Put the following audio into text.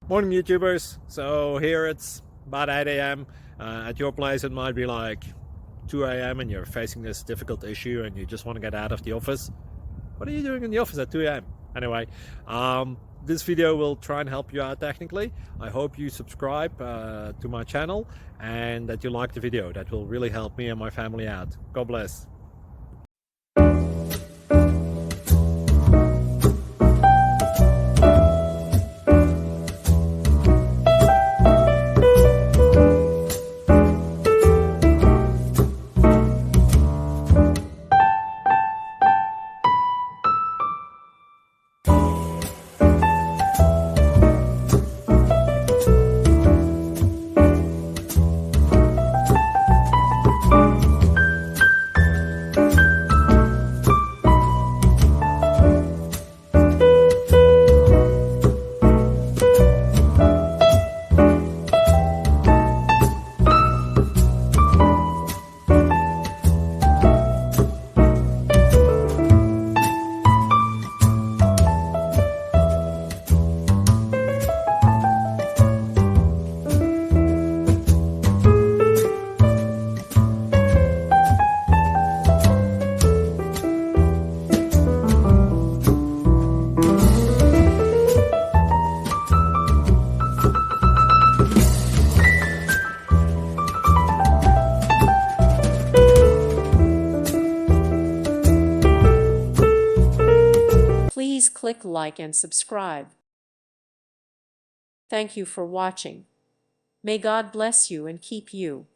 Morning YouTubers. So here it's about 8 a.m. At your place it might be like 2 a.m. and you're facing this difficult issue and you just want to get out of the office. What are you doing in the office at 2 a.m.? Anyway, this video will try and help you out technically. I hope you subscribe to my channel and that you like the video. That will really help me and my family out. God bless. Please click like and subscribe. Thank you for watching. May God bless you and keep you.